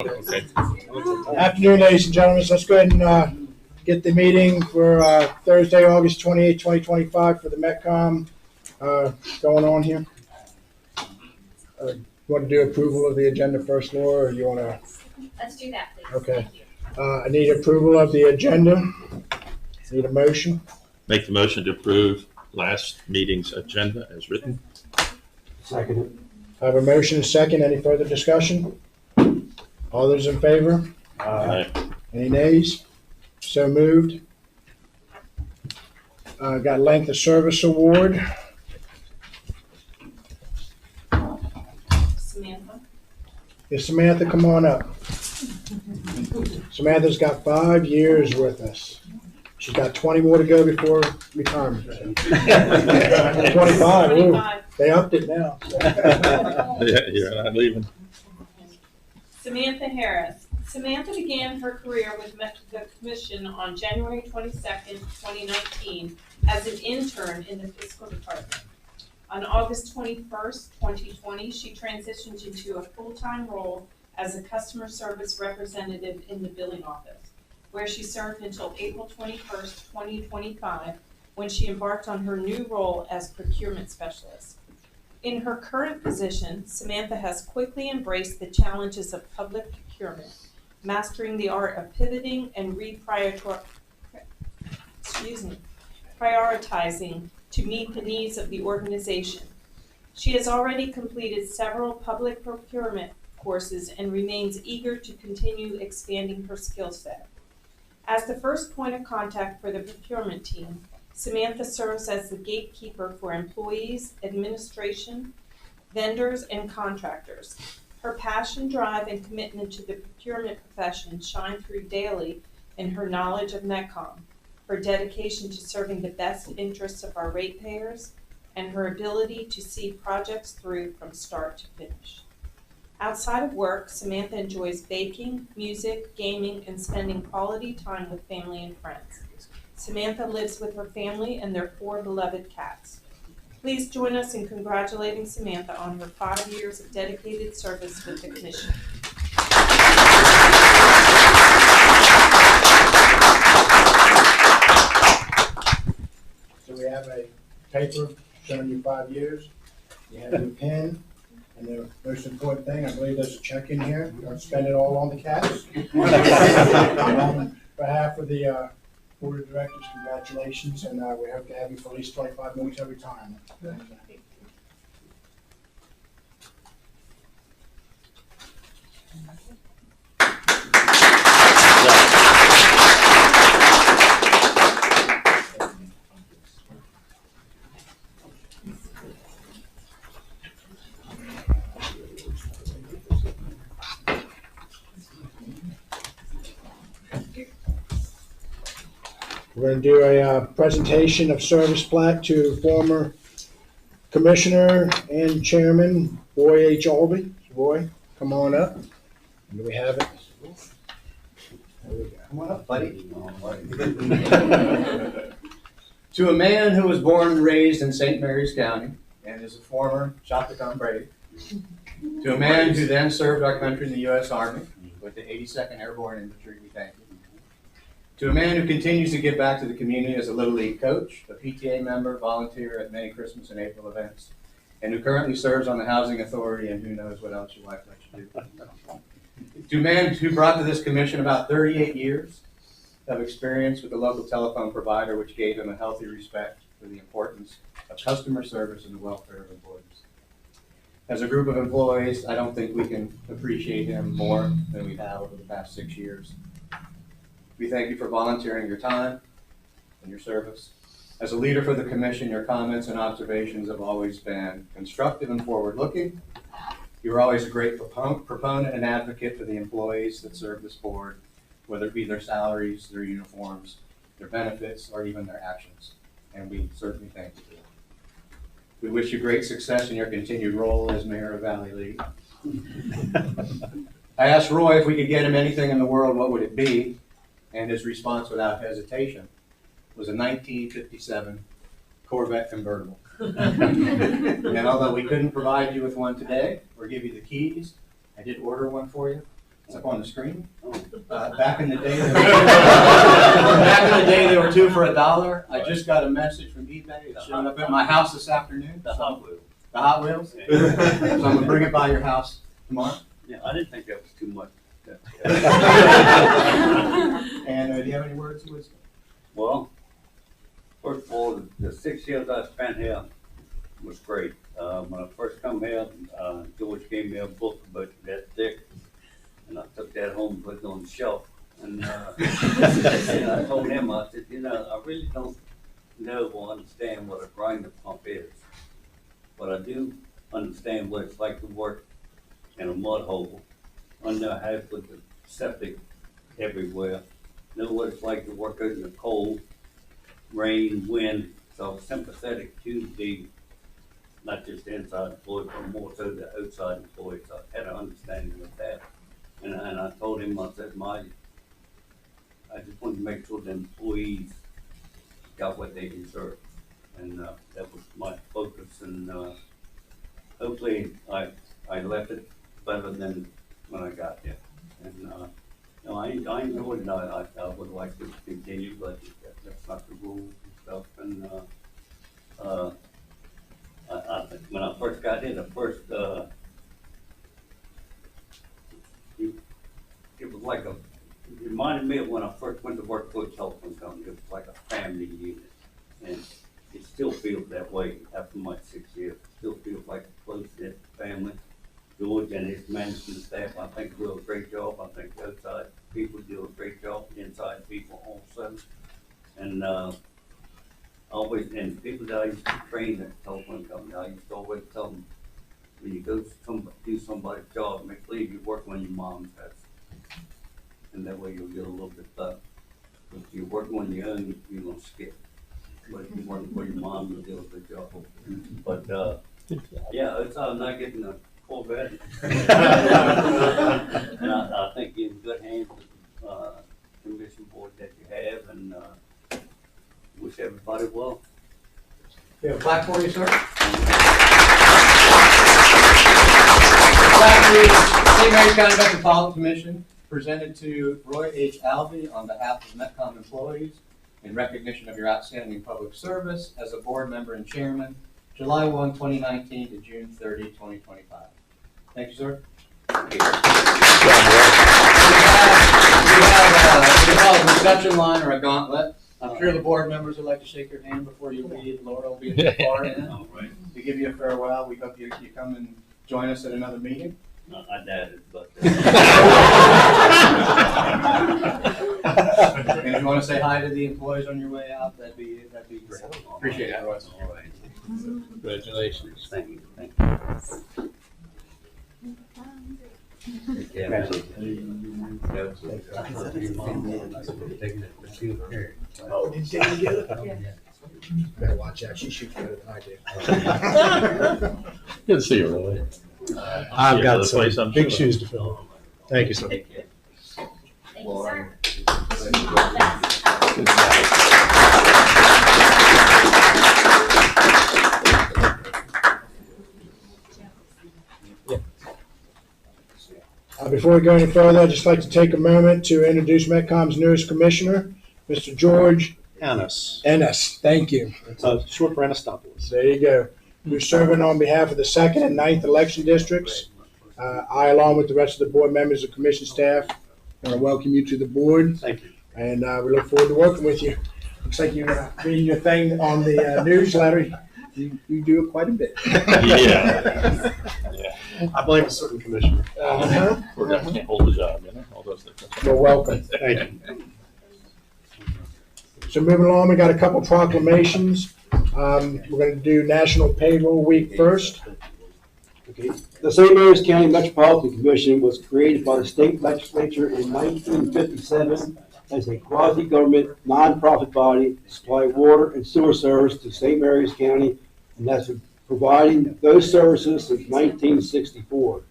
Okay. Afternoon, ladies and gentlemen. So let's go ahead and get the meeting for Thursday, August 28, 2025 for the Metcom going on here. You want to do approval of the agenda first, Laura, or you want to? Let's do that, please. Okay. Thank you. I need approval of the agenda. Need a motion? Make the motion to approve last meeting's agenda as written. Second. I have a motion, a second. Any further discussion? All those in favor? Aye. Any nays? So moved. Got length of service award. Samantha? Yeah, Samantha, come on up. Samantha's got 5 years with us. She's got 20 more to go before retirement. 25, ooh, 25. they upped it now. Yeah, you're not leaving. Samantha Harris. Samantha began her career with the commission on January 22nd, 2019 as an intern in the fiscal department. On August 21st, 2020, she transitioned into a full-time role as a customer service representative in the billing office, where she served until April 21st, 2025, when she embarked on her new role as procurement specialist. In her current position, Samantha has quickly embraced the challenges of public procurement, mastering the art of pivoting and prioritizing to meet the needs of the organization. She has already completed several public procurement courses and remains eager to continue expanding her skill set. As the first point of contact for the procurement team, Samantha serves as the gatekeeper for employees, administration, vendors, and contractors. Her passion, drive, and commitment to the procurement profession shine through daily in her knowledge of Metcom, her dedication to serving the best interests of our ratepayers, and her ability to see projects through from start to finish. Outside of work, Samantha enjoys baking, music, gaming, and spending quality time with family and friends. Samantha lives with her family and their 4 beloved cats. Please join us in congratulating Samantha on her 5 years of dedicated service with the commission. So we have a paper showing you 5 years. You have your pen, and the most important thing, I believe there's a check in here. You don't spend it all on the cats. On behalf of the Board of Directors, congratulations, and we hope to have you for at least 25 more till retirement. We're going to do a presentation of service plaque to former Commissioner and Chairman Roy H. Albee. Roy, come on up. Do we have it? There we go. Come on up, buddy. To a man who was born and raised in St. Mary's County and is a former Chopticon Brave. To a man who then served our country in the U.S. Army with the 82nd Airborne Infantry, we thank you. To a man who continues to give back to the community as a Little League coach, a PTA member, volunteer at many Christmas and April events, and who currently serves on the Housing Authority and who knows what else your wife lets you do. To a man who brought to this commission about 38 years of experience with the local telephone provider, which gave him a healthy respect for the importance of customer service and the welfare of employees. As a group of employees, I don't think we can appreciate him more than we have over the past 6 years. We thank you for volunteering your time and your service. As a leader for the commission, your comments and observations have always been constructive and forward-looking. You're always a great proponent and advocate for the employees that serve this board, whether it be their salaries, their uniforms, their benefits, or even their actions. And we certainly thank you for that. We wish you great success in your continued role as mayor of Valley League. I asked Roy if we could get him anything in the world, what would it be? And his response without hesitation was a 1957 Corvette convertible. And although we couldn't provide you with one today or give you the keys, I did order one for you. It's up on the screen. Oh. Back in the day, they were 2 for $1. I just got a message from eBay. It's showing up at my house this afternoon. The Hot Wheels. The Hot Wheels. Yeah. So I'm gonna bring it by your house tomorrow. Yeah, I didn't think that was too much. And do you have any words of wisdom? Well, first of all, the 6 years I spent here was great. When I first come here, George gave me a book about that thick, and I took that home and put it on the shelf. And, and I told him, I said, I really don't know or understand what a grinder pump is. But I do understand what it's like to work in a mud hole, under a house with the septic everywhere. Know what it's like to work out in the cold, rain, wind. So I'm sympathetic to the, not just the inside employee, but more so the outside employees. So I had an understanding of that. And I told him, I said, I just wanted to make sure the employees got what they deserve. And that was my focus. And hopefully I left it better than when I got there. And I enjoyed it. I would like to continue, but that's not the rule and stuff. And I think when I first got in, it was like it reminded me of when I first went to work for a telephone company. It was like a family unit. And it still feels that way after my 6 years. It still feels like a close-knit family. George and his management staff, I think, do a great job. I think the outside people do a great job, inside people also. And people that I used to train at the telephone company, I used to always tell them, when you go do somebody's job, make believe you're working on your mom's house. And that way you'll get a little bit better. If you're working on your own, you're gonna skip. But if you're working for your mom, you'll do a good job. But yeah, it's not getting a Corvette. And I think you're in good hands with the commission board that you have, and wish everybody well. We have a plaque for you, sir. Plaque reads, St. Mary's County Metropolitan Commission presented to Roy H. Alvey on behalf of Metcom employees in recognition of your outstanding public service as a board member and chairman, July 1, 2019 to June 30, 2025. Thank you, sir. We have a reception line or a gauntlet. I'm sure the board members would like to shake your hand before you leave. Laura will be at the far end All right. to give you a farewell. We hope you come and join us at another meeting. No, I doubt it, but. And if you want to say hi to the employees on your way out, that'd be great. Appreciate it, Roy. All right. Congratulations. Thank you. Oh, did you take it together? Better watch out, she shoots better than I do. Good to see you, Roy. I've Yeah, got the place, some I'm big sure. shoes to fill. Thank you, sir. Thank you, sir. Before we go any further, I'd just like to take a moment to introduce Metcom's newest commissioner, Mr. George Annis. Ennis. Thank you. Short for Anastopoulos. There you go. Who's serving on behalf of the 2nd and 9th election districts. I, along with the rest of the board members and commission staff, want to welcome you to the board. Thank you. And we look forward to working with you. Looks like you're reading your thing on the newsletter. You do it quite a bit. Yeah. I blame a certain commissioner. Uh-huh. We're gonna can't hold the job, all those things. You're welcome. Thank you. So moving along, we got a couple proclamations. We're going to do National Payroll Week first. Okay. The St. Mary's County Metropolitan Commission was created by the state legislature in 1957 as a quasi-government, nonprofit body to supply water and sewer service to St. Mary's County, and has been providing those services since 1964.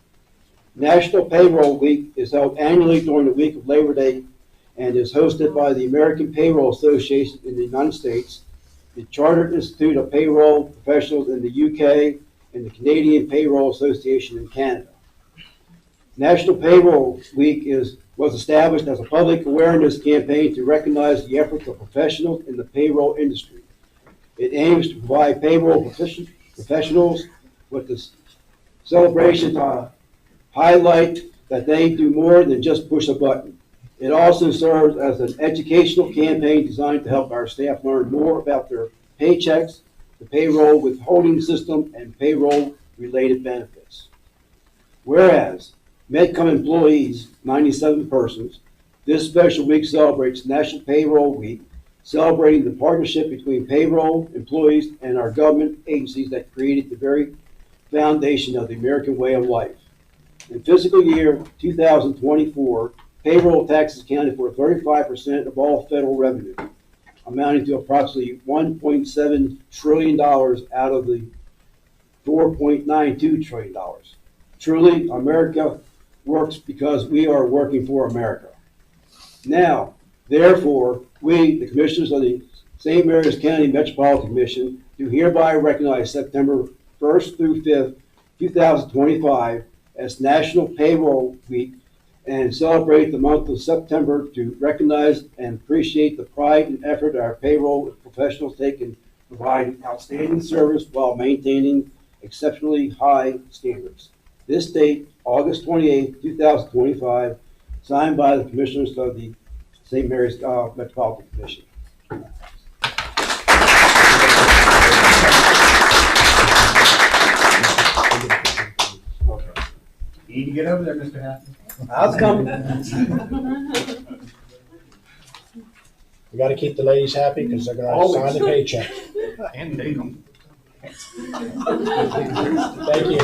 National Payroll Week is held annually during the week of Labor Day and is hosted by the American Payroll Association in the United States, the Chartered Institute of Payroll Professionals in the UK, and the Canadian Payroll Association in Canada. National Payroll Week was established as a public awareness campaign to recognize the efforts of professionals in the payroll industry. It aims to provide payroll professionals with the celebration to highlight that they do more than just push a button. It also serves as an educational campaign designed to help our staff learn more about their paychecks, the payroll withholding system, and payroll-related benefits. Whereas Medcom employees, 97 persons, this special week celebrates National Payroll Week, celebrating the partnership between payroll employees and our government agencies that created the very foundation of the American way of life. In fiscal year 2024, payroll taxes accounted for 35% of all federal revenue, amounting to approximately $1.7 trillion out of the $4.92 trillion. Truly, America works because we are working for America. Now, therefore, we, the Commissioners of the St. Mary's County Metropolitan Commission, do hereby recognize September 1st through 5th, 2025 as National Payroll Week and celebrate the month of September to recognize and appreciate the pride and effort our payroll professionals take in providing outstanding service while maintaining exceptionally high standards. This date, August 28, 2025, signed by the Commissioners of the St. Mary's Metropolitan Commission. You need to get over there, Mr. Haffner. How's it coming? We gotta keep the ladies happy because they're gonna sign the paycheck. And take them. Thank you.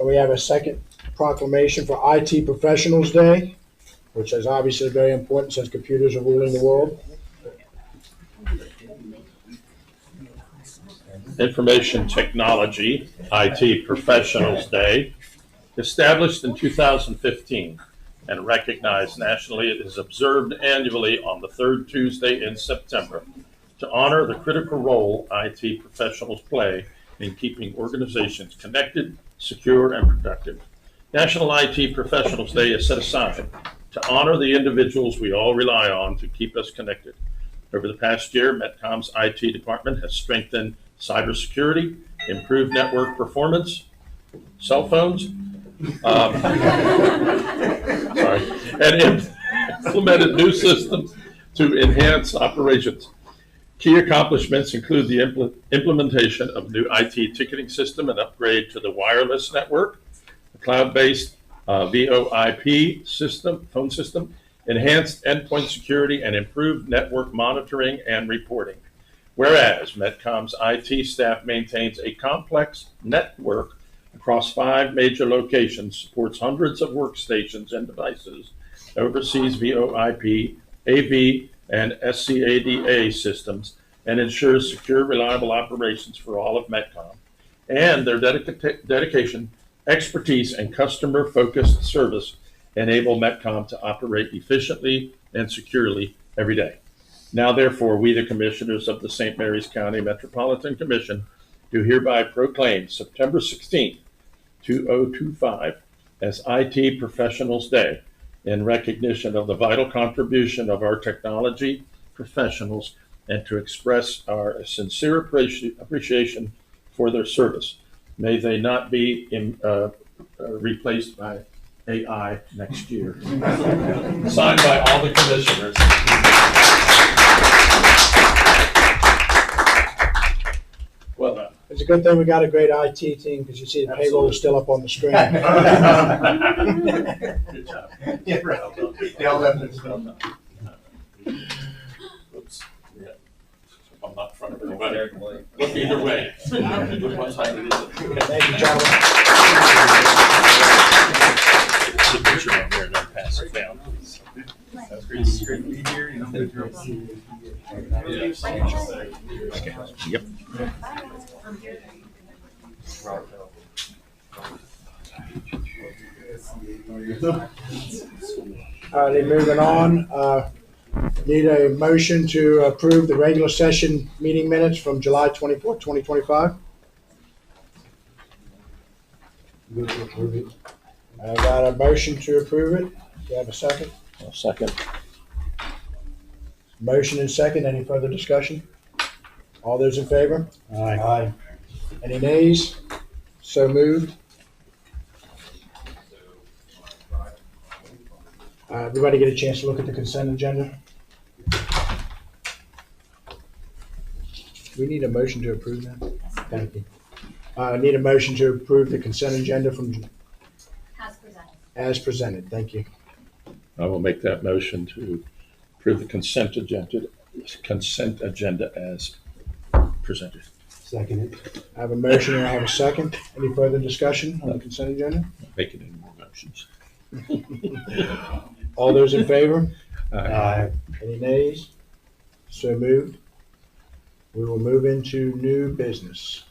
We have a second proclamation for IT Professionals Day, which is obviously very important since computers are ruling the world. Information Technology, IT Professionals Day, established in 2015 and recognized nationally. It is observed annually on the third Tuesday in September to honor the critical role IT professionals play in keeping organizations connected, secure, and productive. National IT Professionals Day is set aside to honor the individuals we all rely on to keep us connected. Over the past year, Metcom's IT department has strengthened cybersecurity, improved network performance, cell phones, and implemented new systems to enhance operations. Key accomplishments include the implementation of new IT ticketing system and upgrade to the wireless network, a cloud-based VoIP system, phone system, enhanced endpoint security, and improved network monitoring and reporting. Whereas Metcom's IT staff maintains a complex network across 5 major locations, supports hundreds of workstations and devices, oversees VoIP, AV, and SCADA systems, and ensures secure, reliable operations for all of Metcom. And their dedication, expertise, and customer-focused service enable Metcom to operate efficiently and securely every day. Now, therefore, we, the Commissioners of the St. Mary's County Metropolitan Commission, do hereby proclaim September 16th, 2025 as IT Professionals Day in recognition of the vital contribution of our technology professionals and to express our sincere appreciation for their service. May they not be replaced by AI next year. Signed by all the commissioners. Well done. It's a good thing we got a great IT team because you see the payroll is still up on the screen. Good job. Yeah, right. Well done. They'll let them know. Oops. Yeah. I'm not in front of everybody. Look either way. Look what side it is. Thank you, gentlemen. The picture on there and then pass it down, please. That's great to be here, you know. Yep. All right, moving on. Need a motion to approve the regular session meeting minutes from July 24th, 2025. Move to approve it. I got a motion to approve it. Do you have a second? I'll second. Motion and second. Any further discussion? All those in favor? Aye. Any nays? So moved. Everybody get a chance to look at the consent agenda? We need a motion to approve that. Thank you. I need a motion to approve the consent agenda from, As presented. as presented. Thank you. I will make that motion to approve the consent agenda as presented. Second it. I have a motion and I have a second. Any further discussion on the consent agenda? Making any more motions. All those in favor? Aye. Any nays? So moved. We will move into new business.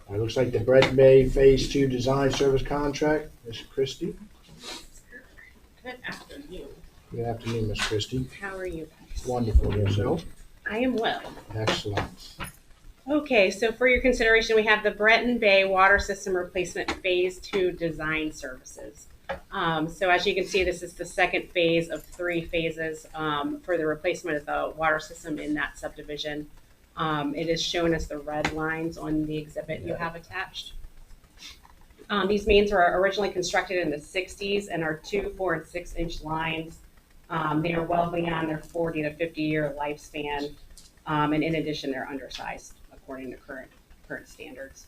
It looks like the Brett Bay Phase 2 Design Service Contract. Ms. Christie. Good afternoon. Good afternoon, Ms. Christie. How are you? Wonderful. Yourself? I am well. Excellent. Okay, so for your consideration, we have the Breton Bay Water System Replacement Phase 2 Design Services. So as you can see, this is the second phase of 3 phases for the replacement of the water system in that subdivision. It is shown as the red lines on the exhibit you have attached. These mains were originally constructed in the 60s and are 2, 4, and 6-inch lines. They are well beyond their 40 to 50-year lifespan, and in addition, they're undersized according to current standards.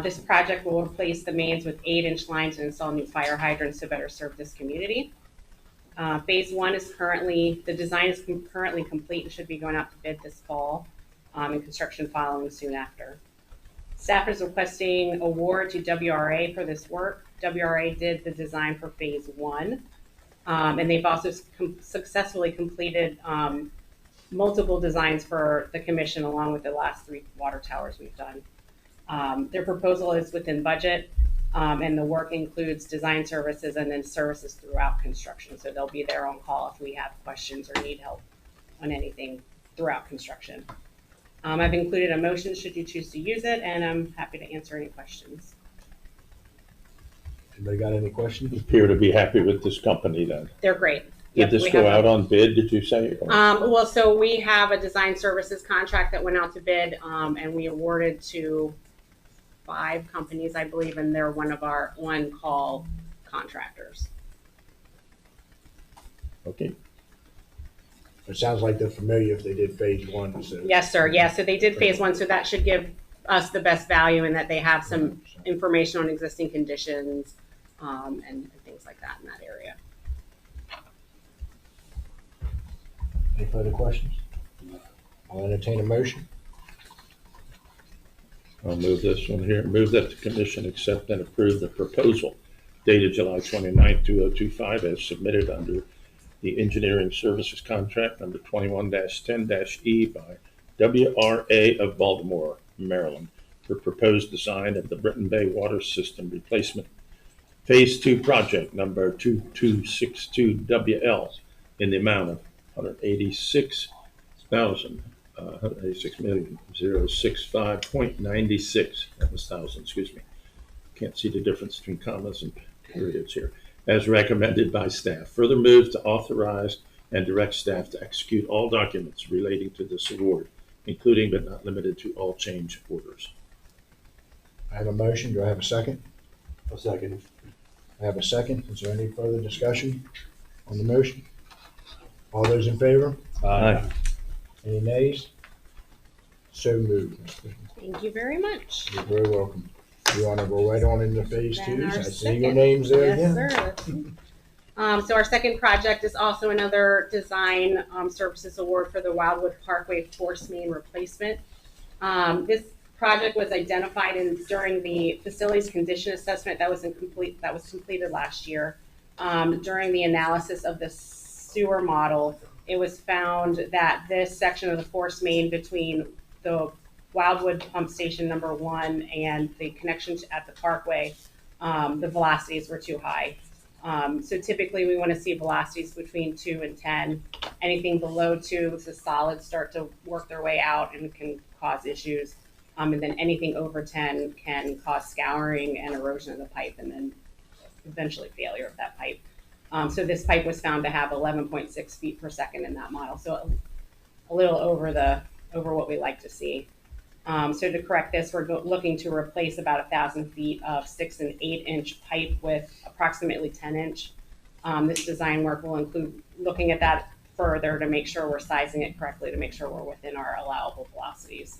This project will replace the mains with 8-inch lines and install new fire hydrants to better serve this community. Phase 1 is the design is currently complete and should be going out to bid this fall, and construction following soon after. Staff is requesting award to WRA for this work. WRA did the design for Phase 1, and they've also successfully completed multiple designs for the commission along with the last 3 water towers we've done. Their proposal is within budget, and the work includes design services and then services throughout construction. So they'll be there on call if we have questions or need help on anything throughout construction. I've included a motion should you choose to use it, and I'm happy to answer any questions. Anybody got any questions? Appear to be happy with this company then. They're great. Did Yep, this we go have out on bid, did you say? Well, so we have a design services contract that went out to bid, and we awarded to 5 companies, I believe, and they're one of our on-call contractors. Okay. It sounds like they're familiar if they did Phase 1. So. Yes, sir. Yeah, so they did Phase 1, so that should give us the best value in that they have some information on existing conditions and things like that in that area. Any further questions? I'll entertain a motion. I'll move this one here. Move that the commission accept and approve the proposal dated July 29, 2025 as submitted under the engineering services contract number 21-10-E by WRA of Baltimore, Maryland, for proposed design of the Breton Bay Water System Replacement Phase 2 project number 2262WL in the amount of $186,065.96. That was thousand, excuse me. Can't see the difference between commas and periods here. As recommended by staff. Further move to authorize and direct staff to execute all documents relating to this award, including but not limited to all change orders. I have a motion. Do I have a second? A second. I have a second. Is there any further discussion on the motion? All those in favor? Aye. Any nays? So moved. Thank you very much. You're very welcome. You want to go right on into Phase 2? Then our I see second. your names there Yes, again. sir. So our second project is also another design services award for the Wildwood Parkway Force Main Replacement. This project was identified during the facilities condition assessment that was completed last year. During the analysis of the sewer model, it was found that this section of the force main between the Wildwood Pump Station number 1 and the connection at the Parkway, the velocities were too high. So typically we want to see velocities between 2 and 10. Anything below 2, the solids start to work their way out and can cause issues. And then anything over 10 can cause scouring and erosion of the pipe, and then eventually failure of that pipe. So this pipe was found to have 11.6 feet per second in that model, so a little over what we like to see. So to correct this, we're looking to replace about 1,000 feet of 6 and 8 inch pipe with approximately 10 inch. This design work will include looking at that further to make sure we're sizing it correctly, to make sure we're within our allowable velocities.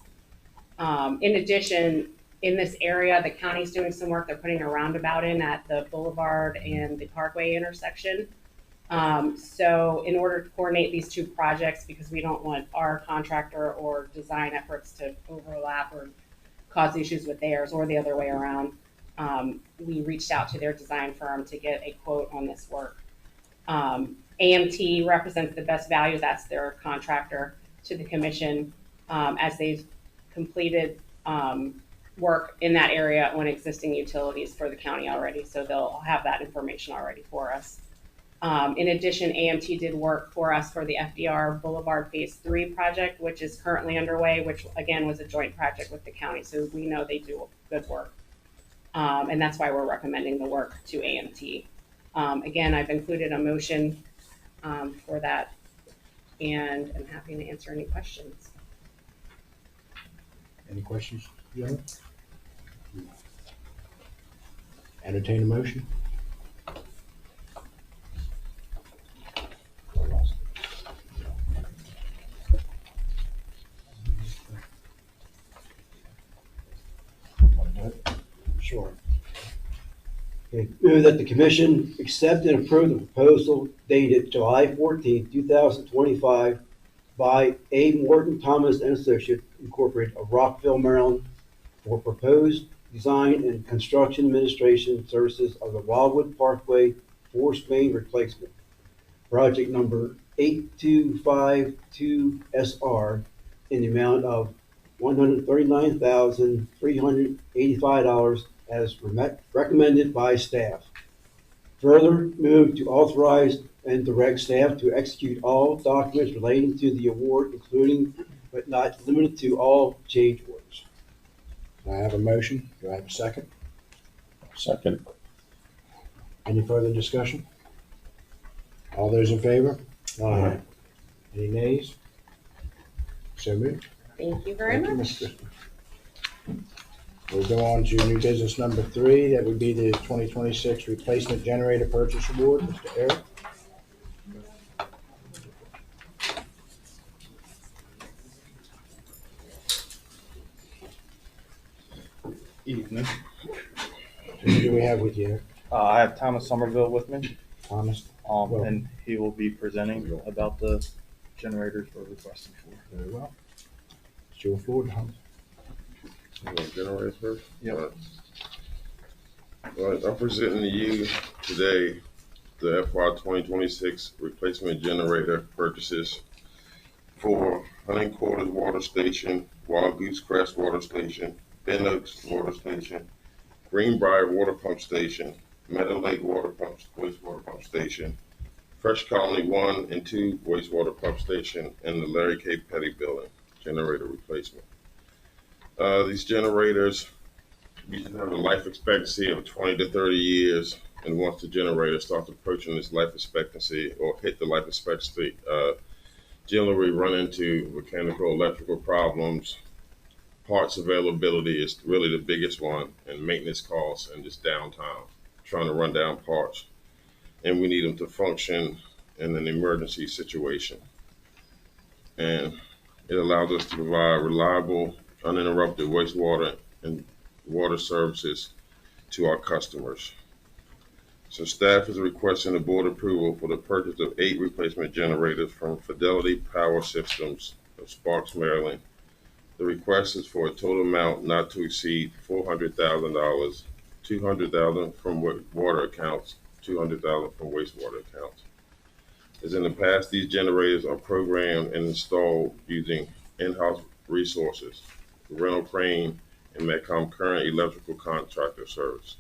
In addition, in this area, the county's doing some work. They're putting a roundabout in at the Boulevard and the Parkway intersection. So in order to coordinate these two projects, because we don't want our contractor or design efforts to overlap or cause issues with theirs or the other way around, we reached out to their design firm to get a quote on this work. AMT represents the Best Value, that's their contractor, to the commission as they've completed work in that area on existing utilities for the county already, so they'll have that information already for us. In addition, AMT did work for us for the FDR Boulevard Phase 3 project, which is currently underway, which again was a joint project with the county, so we know they do good work. And that's why we're recommending the work to AMT. Again, I've included a motion for that, and I'm happy to answer any questions. Any questions, Joe? Entertain a motion? Sure. Okay, move that the commission accept and approve the proposal dated July 14, 2025 by A. Morton Thomas and Associates Incorporated of Rockville, Maryland for proposed design and construction administration services of the Wildwood Parkway force main replacement. Project number 8252 SR in the amount of $139,385 as recommended by staff. Further, move to authorize and direct staff to execute all documents relating to the award, including but not limited to all change orders. I have a motion. Do I have a second? Second. Any further discussion? All those in favor? Aye. Any nays? So moved. Thank you very Thank you, much. Ms. Christie. We'll go on to new business number 3. That would be the 2026 replacement generator purchase award. Mr. Eric? Evening. Who do we have with you, Eric? I have Thomas Somerville with me, Thomas? Well. and he will be presenting about the generators we're requesting for. Very well. It's your floor, Thomas. Generators first? Yep. All right, I'm presenting to you today the FY 2026 replacement generator purchases for Hunting Quarters Water Station, Wild Goose Crest Water Station, Ben Oaks Water Station, Greenbrier Water Pump Station, Meadow Lake Wastewater Pump Station, Fresh Colony 1 and 2 Wastewater Pump Station, and the Larry K. Petty Building generator replacement. These generators usually have a life expectancy of 20 to 30 years, and once the generator starts approaching this life expectancy or hit the life expectancy, generally we run into mechanical, electrical problems. Parts availability is really the biggest one, and maintenance costs and just downtime, trying to run down parts. And we need them to function in an emergency situation. And it allows us to provide reliable, uninterrupted wastewater and water services to our customers. So staff is requesting the board approval for the purchase of 8 replacement generators from Fidelity Power Systems of Sparks, Maryland. The request is for a total amount not to exceed $400,000, $200,000 from water accounts, $200,000 from wastewater accounts. As in the past, these generators are programmed and installed using in-house resources, rental crane, and Metcom current electrical contractor service.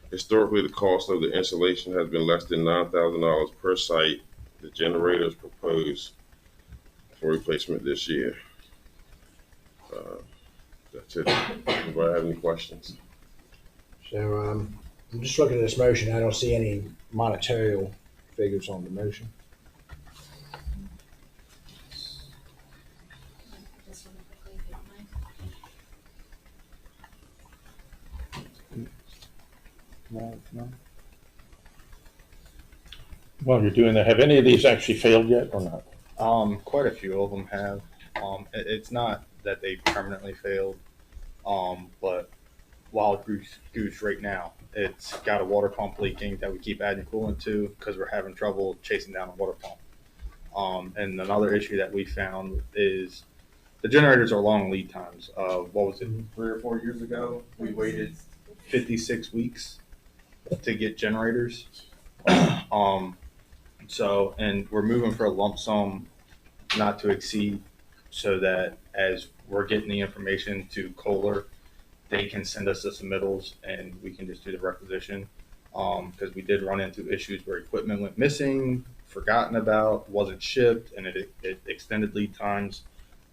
Historically, the cost of the installation has been less than $9,000 per site the generators proposed for replacement this year. That's it. Anybody have any questions? So, I'm just looking at this motion, I don't see any monetary figures on the motion. Just really quickly, if you don't mind. No. While you're doing that, have any of these actually failed yet or not? Quite a few of them have. It's not that they permanently failed, but Wild Goose right now, it's got a water pump leaking that we keep adding coolant to because we're having trouble chasing down a water pump. And another issue that we found is the generators are long lead times. What was it, 3 or 4 years ago? We waited 56 weeks to get generators. So, and we're moving for a lump sum not to exceed, so that as we're getting the information to Kohler, they can send us the submittals and we can just do the requisition. Because we did run into issues where equipment went missing, forgotten about, wasn't shipped, and it extended lead times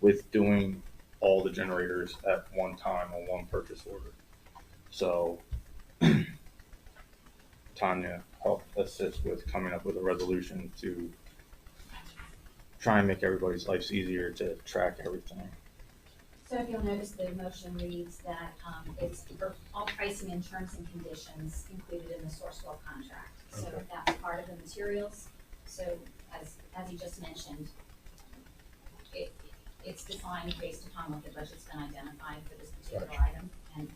with doing all the generators at one time on one purchase order. So Tanya helped assist with coming up with a resolution to try and make everybody's lives easier to track everything. So if you'll notice, the motion reads that it's for all pricing and terms and conditions included in the Sourcewell contract. So that's part of the materials. So as you just mentioned, it's defined based upon what the budget's been identified for this particular item, and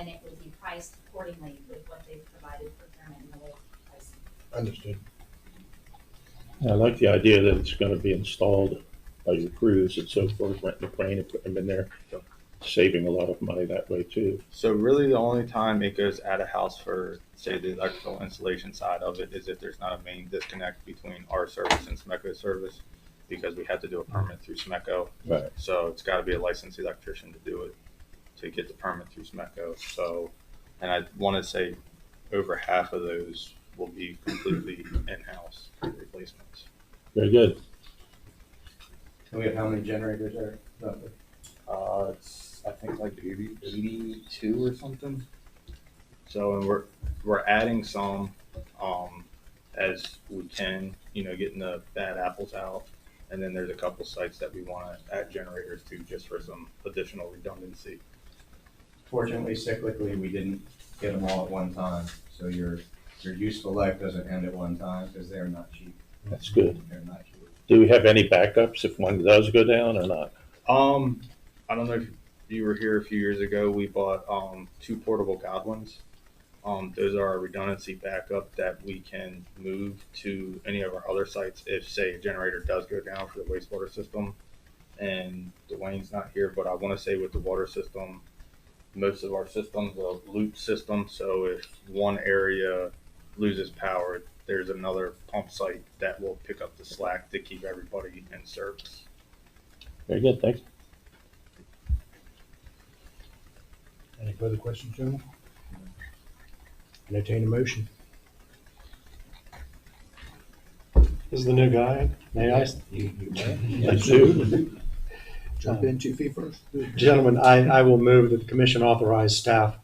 it would be priced accordingly with what they've provided procurement and the local pricing. Understood. I like the idea that it's gonna be installed by your crews and so forth, renting a crane and putting them in there, saving a lot of money that way too. So really the only time it goes out of house for, say, the electrical installation side of it is if there's not a main disconnect between our service and SMECO service, because we have to do a permit through SMECO. Right. So it's gotta be a licensed electrician to do it, to get the permit through SMECO. So, and I wanna say over half of those will be completely in-house replacements. Very good. And we have how many generators there? Roughly? It's, I think like 82 or something. So, and we're adding some, as we can, getting the bad apples out. And then there's a couple sites that we want to add generators to just for some additional redundancy. Fortunately, cyclically, we didn't get them all at one time. So your useful life doesn't end at one time because they're not cheap. That's good. They're not cheap. Do we have any backups if one does go down or not? I don't know if you were here a few years ago. We bought 2 portable Godwins. Those are our redundancy backup that we can move to any of our other sites if, say, a generator does go down for the wastewater system. And Dwayne's not here, but I want to say with the water system, most of our systems are loop system. So if one area loses power, there's another pump site that will pick up the slack to keep everybody in service. Very good, thanks. Any further questions, gentlemen? Entertain a motion. This is the new guy. May I? Let's do. Jump in 2 feet first. Gentlemen, I will move that the commission authorize staff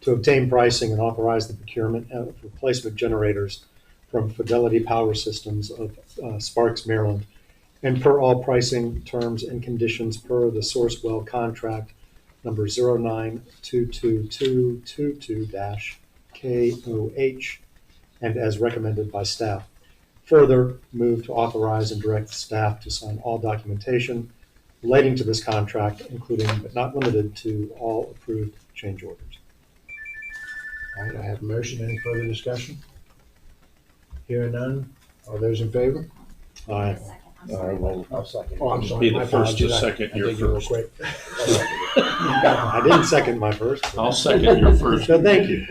to obtain pricing and authorize the procurement of replacement generators from Fidelity Power Systems of Sparks, Maryland, and per all pricing terms and conditions per the Sourcewell contract number 092222-KOH, and as recommended by staff. Further, move to authorize and direct staff to sign all documentation relating to this contract, including but not limited to all approved change orders. All right, I have a motion. Any further discussion? Hearing none. All those in favor? Aye. A second, I'm sorry. I'll second. Oh, I'm sorry. Be the My first to apologies. second I your did you real first. quick. I didn't second my first. I'll second your first. So thank you.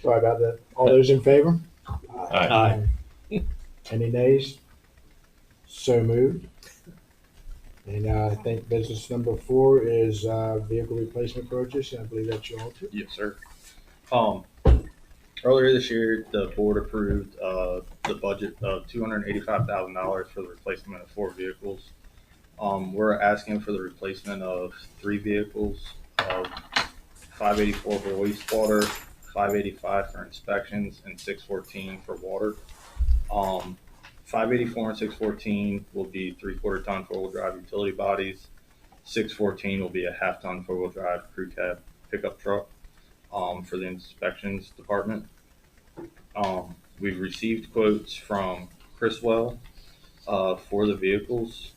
Sorry about that. All those in favor? Aye. Any nays? So moved. And I think business number 4 is vehicle replacement purchase. I believe that's you all too. Yes, sir. Earlier this year, the board approved the budget of $285,000 for the replacement of 4 vehicles. We're asking for the replacement of 3 vehicles, of 584 for wastewater, 585 for inspections, and 614 for water. 584 and 614 will be 3/4 ton four-wheel drive utility bodies. 614 will be a half-ton four-wheel drive crew cab pickup truck for the inspections department. We've received quotes from Chriswell for the vehicles,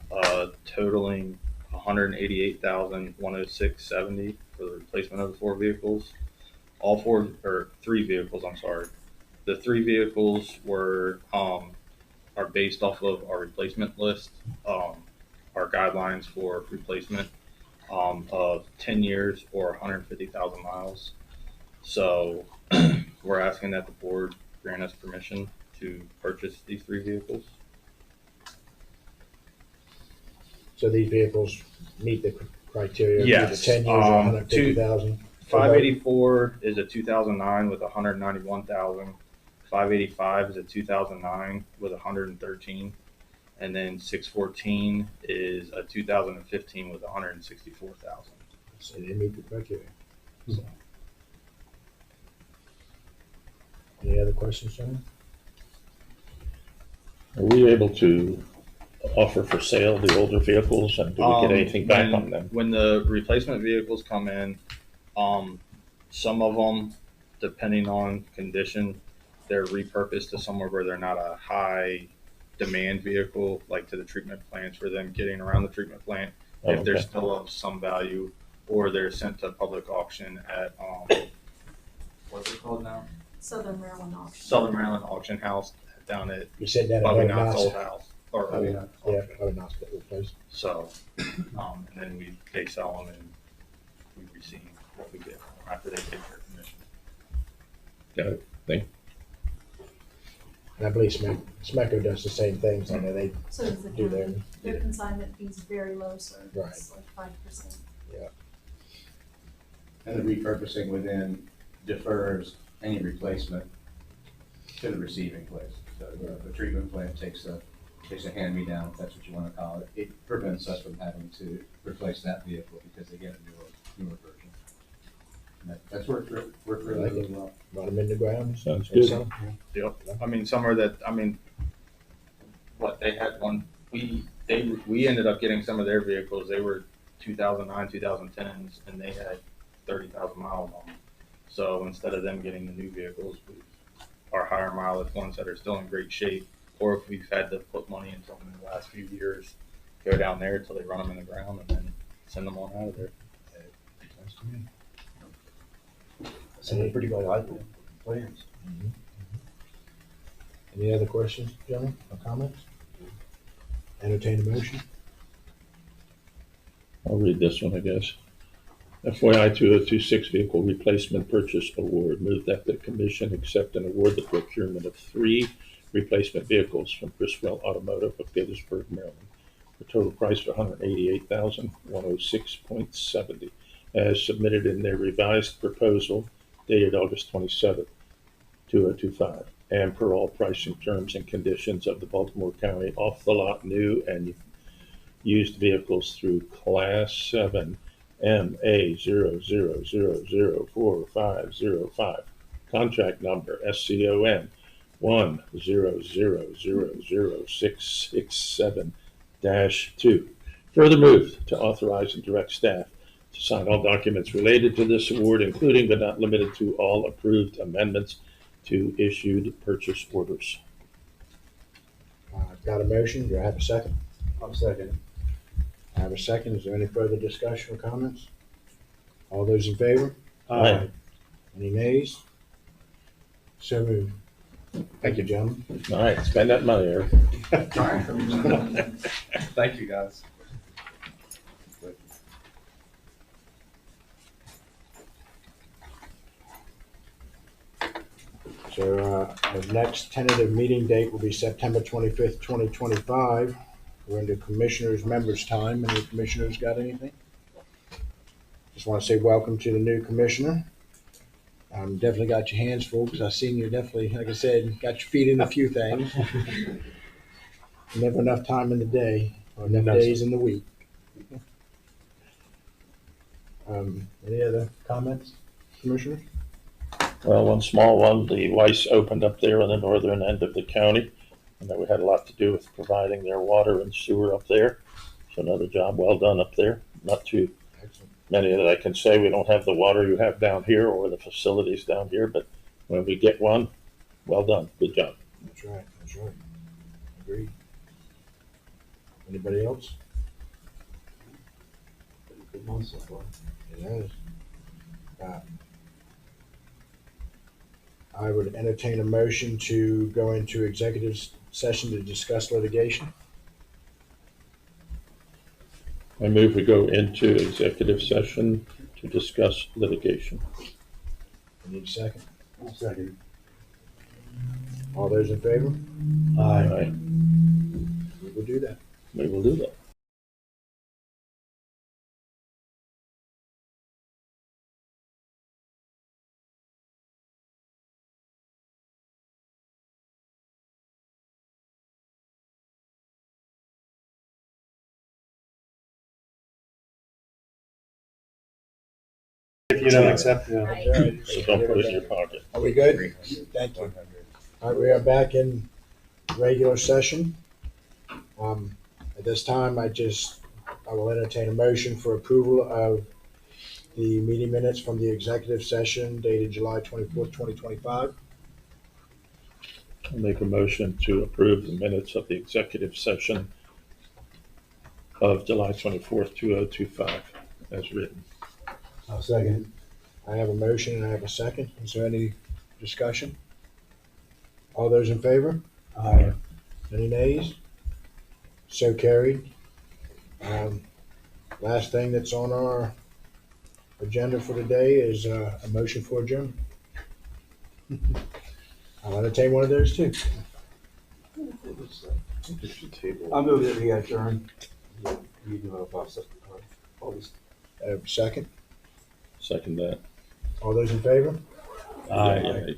totaling $188,106.70 for the replacement of the 4 vehicles. All 4 or 3 vehicles, I'm sorry. The 3 vehicles are based off of our replacement list, our guidelines for replacement of 10 years or 150,000 miles. So we're asking that the board grant us permission to purchase these 3 vehicles. So these vehicles meet the criteria? Yes. The 10 years or 150,000? 584 is a 2009 with 191,000. 585 is a 2009 with 113. And then 614 is a 2015 with 164,000. So they meet the criteria. So. Any other questions, gentlemen? Are we able to offer for sale the older vehicles, and do we get anything back on them? When the replacement vehicles come in, some of them, depending on condition, they're repurposed to somewhere where they're not a high demand vehicle, like to the treatment plants, for them getting around the treatment plant, if they're still of some value, or they're sent to public auction at, what's it called now? Southern Maryland Auction. Southern Maryland Auction House down at You said that Bobby about Knott's Knott's. old house. Or Oh, yeah, old yeah, auction. Bobby Knott's old place. So, and then they sell them and we receive what we get after they take their commission. Got it. And I believe Smecco does the same things. I know they So does the do their, county. Their consignment fee's very low, so Right. it's like 5%. And the repurposing within defers any replacement to the receiving place. So the treatment plant takes a hand-me-down, if that's what you want to call it. It prevents us from having to replace that vehicle because they get a newer version. And that's worked really well. run them in the ground. Sounds and good. sell 'em. Yep. I mean, somewhere that, what they had one, we ended up getting some of their vehicles. They were 2009, 2010s, and they had 30,000 miles on them. So instead of them getting the new vehicles, our higher mileage ones that are still in great shape, or if we've had to put money into them in the last few years, go down there until they run them in the ground and then send them on out of there. Sounded pretty reliable plans. Any other questions, gentlemen, or comments? Entertain a motion? I'll read this one, I guess. FYI 2026 Vehicle Replacement Purchase Award. Move that the commission accept and award the procurement of 3 replacement vehicles from Chriswell Automotive of Gaithersburg, Maryland, for a total price of $188,106.70, as submitted in their revised proposal dated August 27th, 2025, and per all pricing terms and conditions of the Baltimore County off-the-lot new and used vehicles through Class 7 MA00004505, contract number SCON 100000667-2. Further move to authorize and direct staff to sign all documents related to this award, including but not limited to all approved amendments to issued purchase orders. Got a motion? Do I have a second? I'm second. I have a second. Is there any further discussion or comments? All those in favor? Aye. Any nays? So moved. Thank you, gentlemen. All right, spend that money, Eric. Thank you, guys. So, our next tentative meeting date will be September 25th, 2025. We're into commissioners' members' time. Any commissioners got anything? Just want to say welcome to the new commissioner. Definitely got your hands full, because I seen you definitely, like I said, got your feet in a few things. Never enough time in the day, or enough No, days in the week. Any other comments, Commissioner? Well, one small one, the Weiss opened up there on the northern end of the county. And that we had a lot to do with providing their water and sewer up there. So another job well done up there. Not too Excellent. many that I can say. We don't have the water you have down here or the facilities down here, but when we get one, well done. Good job. That's right, that's right. Agreed. Anybody else? Good month so far. It is. I would entertain a motion to go into executive session to discuss litigation. I move we go into executive session to discuss litigation. I need a second. I'll second. All those in favor? Aye. We will do that. We will do that. If you don't accept, yeah. So don't put it in your pocket. Are we good? Thank you. All right, we are back in regular session. At this time, I will entertain a motion for approval of the meeting minutes from the executive session dated July 24th, 2025. I'll make a motion to approve the minutes of the executive session of July 24th, 2025, as written. I'll second. I have a motion and I have a second. Is there any discussion? All those in favor? Aye. Any nays? So carried. Last thing that's on our agenda for today is a motion for adjournment. I'll entertain one of those too. I'll move that we adjourn. You do have all this. Second. Second that. All those in favor? Aye.